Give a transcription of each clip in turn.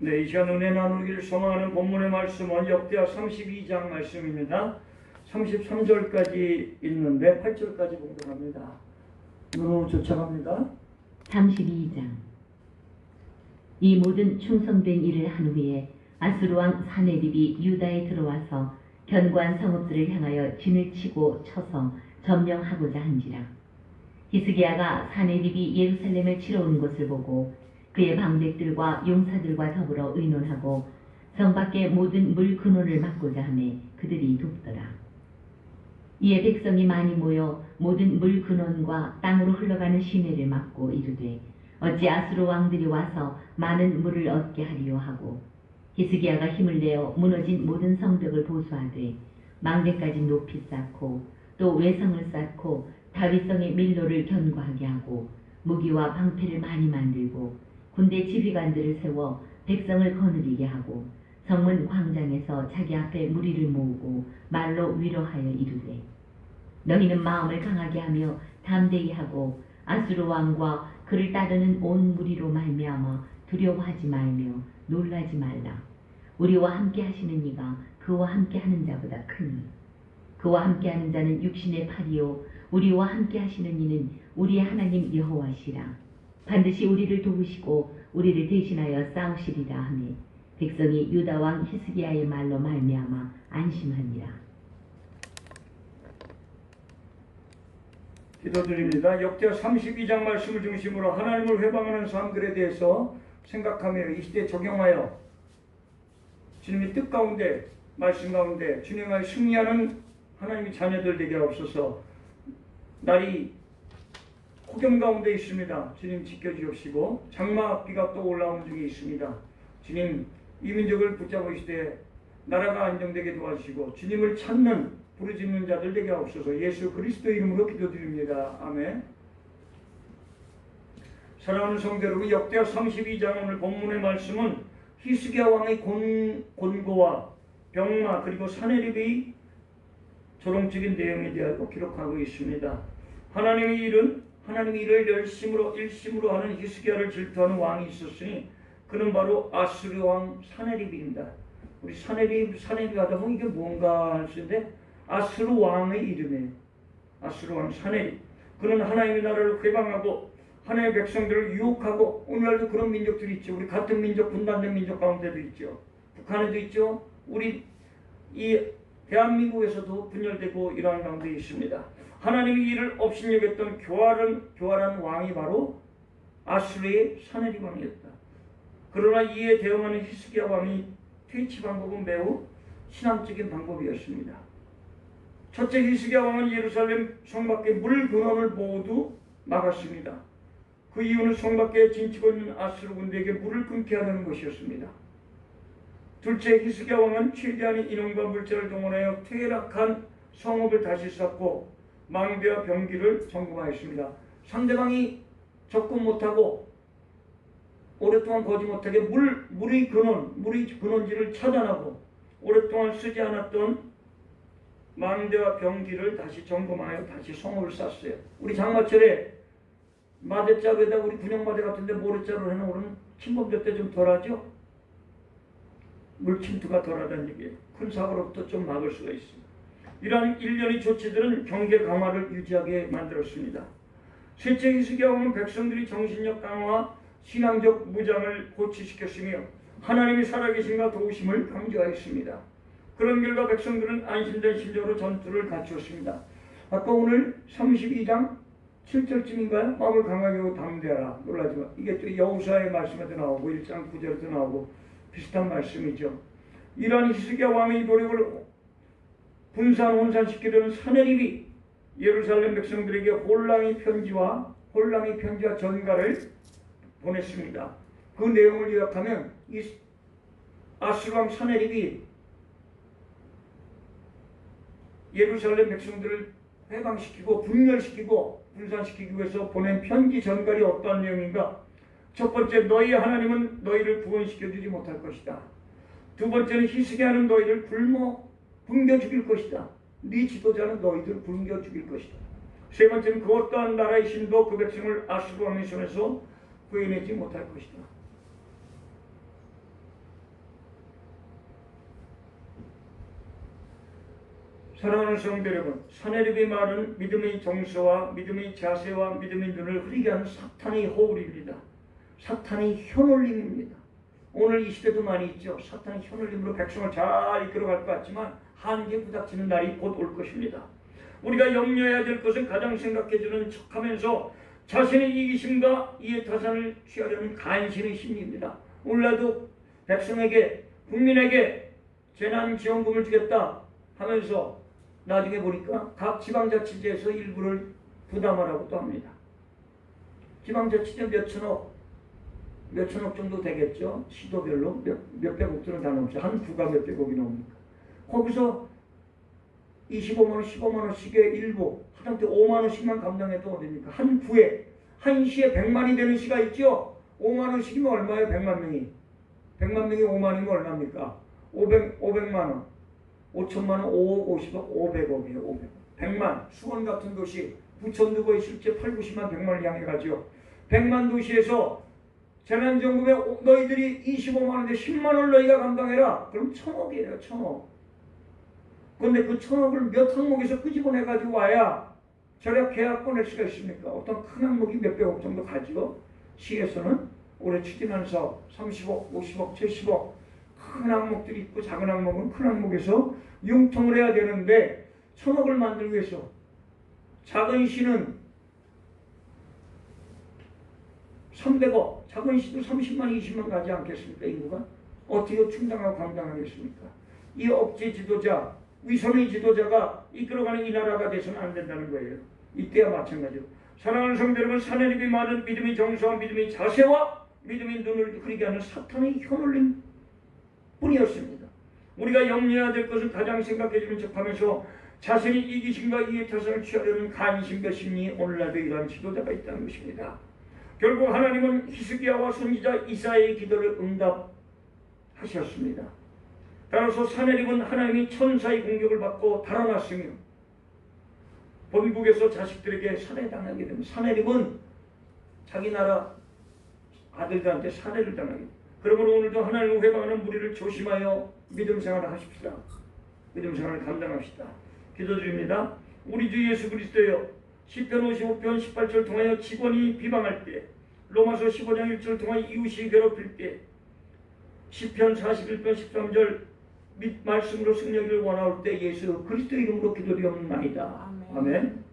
네, 이 시간 은혜 나누기를 소망하는 본문의 말씀은 역대하 32장 말씀입니다. 33절까지 있는데 8절까지 봉독합니다. 눈으로 쫓아갑니다. 32장. 이 모든 충성된 일을 한 후에 아수르 왕 사네립이 유다에 들어와서 견고한 성읍들을 향하여 진을 치고 쳐서 점령하고자 한지라. 히스기야가 사네립이 예루살렘을 치러 온 것을 보고 그의 방백들과 용사들과 더불어 의논하고 성 밖의 모든 물 근원을 막고자 하매 그들이 돕더라. 이에 백성이 많이 모여 모든 물 근원과 땅으로 흘러가는 시내를 막고 이르되 어찌 아수르 왕들이 와서 많은 물을 얻게 하리요 하고, 히스기야가 힘을 내어 무너진 모든 성벽을 보수하되 망대까지 높이 쌓고 또 외성을 쌓고 다윗성의 밀로를 견고하게 하고 무기와 방패를 많이 만들고 군대 지휘관들을 세워 백성을 거느리게 하고 성문 광장에서 자기 앞에 무리를 모으고 말로 위로하여 이르되, 너희는 마음을 강하게 하며 담대히 하고 아수르 왕과 그를 따르는 온 무리로 말미암아 두려워하지 말며 놀라지 말라. 우리와 함께 하시는 이가 그와 함께 하는 자보다 크니 그와 함께 하는 자는 육신의 팔이요 우리와 함께 하시는 이는 우리의 하나님 여호와시라. 반드시 우리를 도우시고 우리를 대신하여 싸우시리라 하매 백성이 유다 왕 히스기야의 말로 말미암아 안심하니라. 기도드립니다. 역대하 32장 말씀을 중심으로 하나님을 회방하는 사람들에 대해서 생각하며 이 시대에 적용하여 주님의 뜻 가운데 말씀 가운데 주님의 승리하는 하나님의 자녀들 되게 하옵소서. 날이 폭염 가운데 있습니다. 주님 지켜주옵시고 장마비가 또 올라오는 중에 있습니다. 주님 이 민족을 붙잡으시되 나라가 안정되게 도와주시고 주님을 찾는 부르짖는 자들 되게 하옵소서. 예수 그리스도 이름으로 기도드립니다. 아멘. 사랑하는 성도 여러분, 역대하 32장 오늘 본문의 말씀은 히스기야 왕의 곤고와 병마 그리고 사네립의 조롱적인 내용에 대하여 기록하고 있습니다. 하나님의 일을 일심으로 하는 히스기야를 질투하는 왕이 있었으니 그는 바로 아수르 왕 사네립입니다. 우리 사네립 하다 보면 이게 뭔가 할 수 있는데 아수르 왕의 이름이에요. 아수르 왕 사네립. 그는 하나님의 나라를 회방하고 하나님의 백성들을 유혹하고, 오늘날도 그런 민족들이 있죠. 우리 같은 민족, 분단된 민족 가운데도 있죠. 북한에도 있죠. 우리 이 대한민국에서도 분열되고 이러한 가운데 있습니다. 하나님의 일을 업신여겼던 교활한 왕이 바로 아수르의 사네립 왕이었다. 그러나 이에 대응하는 히스기야 왕이 퇴치 방법은 매우 신앙적인 방법이었습니다. 첫째, 히스기야 왕은 예루살렘 성 밖의 물 근원을 모두 막았습니다. 그 이유는 성 밖에 진치고 있는 아수르 군대에게 물을 끊게 하려는 것이었습니다. 둘째, 히스기야 왕은 최대한의 인원과 물자를 동원하여 퇴락한 성읍을 다시 쌓고 망대와 병기를 점검하였습니다. 상대방이 접근 못하고 오랫동안 거지 못하게 물의 근원지를 차단하고 오랫동안 쓰지 않았던 망대와 병기를 다시 점검하여 다시 성읍을 쌓았어요. 우리 장마철에 마대자루에다 우리 군용마대 같은데 모래자루 해놓으면 침범될 때 좀 덜하죠? 물 침투가 덜하다는 얘기예요. 큰 사고로부터 좀 막을 수가 있습니다. 이러한 일련의 조치들은 경계 강화를 유지하게 만들었습니다. 셋째, 히스기야 왕은 백성들이 정신력 강화, 신앙적 무장을 고취시켰으며 하나님의 살아계심과 도우심을 강조하였습니다. 그런 결과 백성들은 안심된 심정으로 전투를 갖추었습니다. 아까 오늘 32장 7절쯤인가요? 마음을 강하게 하고 담대하라. 놀라지 마. 이게 또 여호수아의 말씀에도 나오고 1장 9절에도 나오고 비슷한 말씀이죠. 이러한 히스기야 왕의 노력을 혼산시키려는 사네립이 예루살렘 백성들에게 혼랑의 편지와 전가를 보냈습니다. 그 내용을 요약하면 이 아수르 왕 사네립이 예루살렘 백성들을 해방시키고 분산시키기 위해서 보낸 편지 전갈이 어떠한 내용인가? 첫 번째, 너희의 하나님은 너희를 구원시켜주지 못할 것이다. 두 번째는 히스기야는 너희를 굶겨 죽일 것이다. 네 지도자는 너희들을 굶겨 죽일 것이다. 세 번째는 그 어떠한 나라의 신도 그 백성을 아수르 왕의 손에서 구해내지 못할 것이다. 사랑하는 성도 여러분, 사내립의 말은 믿음의 정서와 믿음의 자세와 믿음의 눈을 흐리게 하는 사탄의 호울입니다. 사탄의 혀놀림입니다. 오늘 이 시대도 많이 있죠. 사탄의 혀놀림으로 백성을 잘 이끌어갈 것 같지만 한계 부닥치는 날이 곧 올 것입니다. 우리가 염려해야 될 것은 가장 생각해주는 척하면서 자신의 이기심과 이해 타산을 취하려는 간신의 심리입니다. 오늘날도 백성에게 국민에게 재난지원금을 주겠다 하면서 나중에 보니까 각 지방자치제에서 일부를 부담하라고도 합니다. 지방자치제 몇천억 정도 되겠죠. 시도별로 몇백억 들은 다 넘죠. 한 구가 몇백억이 넘으니까. 거기서 25만원, 15만원씩의 일부, 하다못해 5만원씩만 감당해도 어딥니까? 한 구에, 한 시에 100만이 되는 시가 있죠? 5만원씩이면 얼마예요? 100만 명이. 100만 명이 5만이면 얼마입니까? 500만원. 5천만원, 5억, 50억, 500억이에요. 500억. 100만. 수원 같은 도시, 부천도 거의 실제 8, 90만, 100만을 향해 가죠. 100만 도시에서 재난지원금에 너희들이 25만원인데 10만원을 너희가 감당해라. 그럼 1000억이에요. 1000억. 그런데 그 1000억을 몇 항목에서 끄집어내가지고 와야 절약 계약 꺼낼 수가 있습니까? 어떤 큰 항목이 몇백억 정도 가지고 시에서는 올해 추진하는 사업 30억, 50억, 70억 큰 항목들이 있고 작은 항목은 큰 항목에서 융통을 해야 되는데 1000억을 만들기 위해서 작은 시는 300억, 작은 시도 30만, 20만 가지 않겠습니까? 인구가? 어떻게 충당하고 감당하겠습니까? 이 억제 지도자, 위선의 지도자가 이끌어가는 이 나라가 돼서는 안 된다는 거예요. 이때와 마찬가지로. 사랑하는 성도 여러분, 사내립이 많은 믿음의 정서와 믿음의 자세와 믿음의 눈을 흐리게 하는 사탄의 혀놀림 뿐이었습니다. 우리가 염려해야 될 것은 가장 생각해주는 척하면서 자신이 이기심과 이해 타산을 취하려는 간신과 심리, 오늘날도 이러한 지도자가 있다는 것입니다. 결국 하나님은 히스기야와 선지자 이사야의 기도를 응답하셨습니다. 따라서 사내립은 하나님이 천사의 공격을 받고 달아났으며 본국에서 자식들에게 살해당하게 됩니다. 사내립은 자기 나라 아들들한테 살해를 당하게 됩니다. 그러므로 오늘도 하나님을 회방하는 무리를 조심하여 믿음 생활을 하십시다. 믿음 생활을 감당합시다. 기도드립니다. 우리 주 예수 그리스도여, 시편 55편 18절 통하여 직원이 비방할 때, 로마서 15장 1절 통하여 이웃이 괴롭힐 때, 시편 41편 13절 말씀으로 승리하기를 원하올 때 예수 그리스도 이름으로 기도드리옵나이다. 아멘.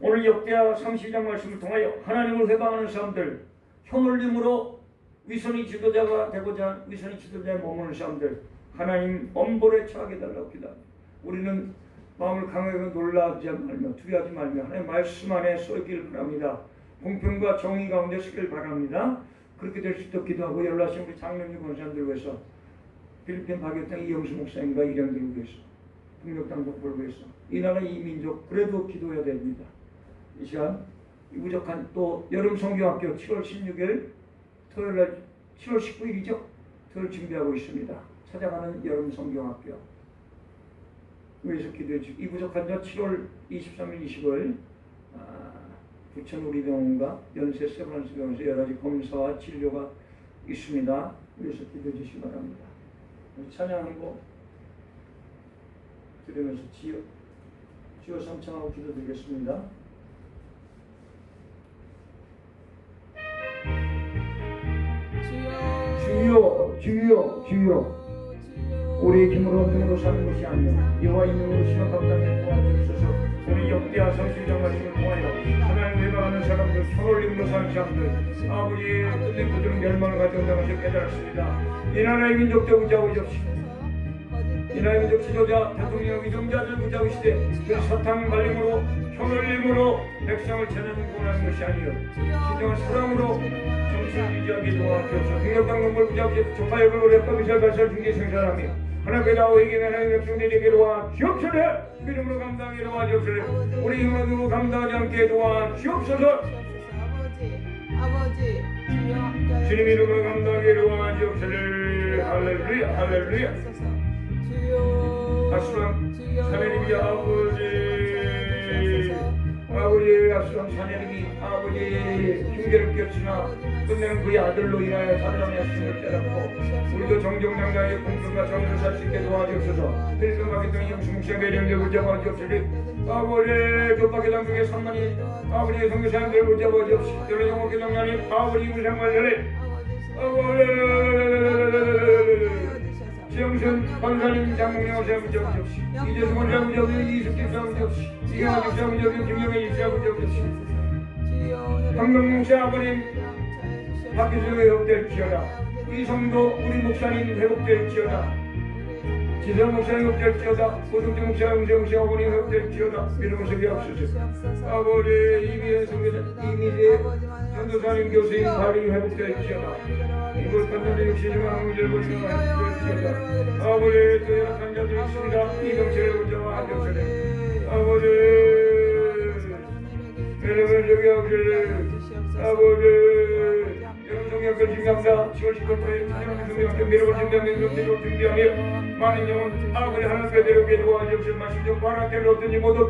오늘 역대하 32장 말씀을 통하여 하나님을 회방하는 사람들, 혀놀림으로 위선의 지도자가 되고자 위선의 지도자에 머무는 사람들, 하나님 엄벌에 처하게 달라고 기도합니다. 우리는 마음을 강하게 놀라지 말며 두려워하지 말며 하나님 말씀 안에 쏘이길 바랍니다. 공평과 정의 가운데 서길 바랍니다. 그렇게 될 수 있도록 기도하고 연락하신 우리 장로님 권사님들 위해서, 필리핀 박역당 이영수 목사님과 일행들을 위해서, 북녘당 독보를 위해서, 이 나라 이 민족 그래도 기도해야 됩니다. 이 시간 이 부족한 또 여름 성경학교 7월 16일 토요일날 7월 19일이죠. 토요일 준비하고 있습니다. 찾아가는 여름 성경학교 위해서 기도해 주시고, 이 부족한 자 7월 23일 20일 부천 우리병원과 연세 세브란스 병원에서 여러가지 검사와 진료가 있습니다. 위해서 기도해 주시기 바랍니다. 찬양한 거 들으면서 지어 삼창하고 기도드리겠습니다. 주여 주여 주여, 우리의 힘으로 눈으로 사는 것이 아니요 여호와 이름으로 신앙 감당해 도와주옵소서. 우리 역대하 32장 말씀을 통하여 하나님 외방하는 사람들, 혀놀림으로 사는 사람들, 아버지의 끝낸 그들은 멸망을 가져온다는 것을 깨달았습니다. 이 나라의 민족들 구자하고 주옵시고, 이 나라의 민족 지도자, 대통령, 위정자들 구자하시되 그 사탕 발림으로 혀놀림으로 백성을 재난구원하는 것이 아니요 진정한 사랑으로 정신을 유지하게 도와주옵소서. 국력당 건물 구자하시되 조파역을 오랫동안 미사일 발사를 중계 생산하며 하나님의 나오에게 하나님의 백성들에게 도와주옵소서. 믿음으로 감당하게 도와주옵소서. 우리 힘으로 감당하지 않게 도와주옵소서. 주님 이름으로 감당하게 도와주옵소서. 할렐루야 할렐루야. 아수람 사내님이 아버지 아수람 사내님이 아버지 힘겹겠으나 끝내는 그의 아들로 인하여 사람의 숨을 깨닫고 우리도 정정당당하게 공평과 정의를 살 수 있게 도와주옵소서. 필승하게 땅에 무시무시하게 이름을 붙잡아 주옵소서. 아버지 교박의 당국의 산만이 아버지의 성교사님들을 붙잡아 주옵소서. 저는 영업의 당나님 아버지 무상관절에 아버지 지영선 권사님 장봉영 사무 접시 이재수 권사무 접시 이숙집 사무 접시 이경환 사무 접시 김영애 사무 접시 황명목사 아버님 박기수 회복될지어다. 이성도 우리 목사님 회복될지어다. 지성 목사님 회복될지어다. 고승주 목사 응세목사 아버님 회복될지어다. 믿음을 없으세요. 아버지 이미의 성교사 이미의 전도사님 교수님 발이 회복될지어다. 이걸 건너는 육신이만 문제를 보시면 회복될지어다. 아버지 또 연합한 자들이 있습니다. 이병철의 문제와 안정선에 아버지 여러분 저기 아버지 여러분 성경을 준비합니다. 10월 10일부터 여러분 성경을 미뤄볼 준비하며 많은 영혼 아버지 하나님께 내려오게 도와주옵소서. 말씀 좀 바라텔로 어떤지 모두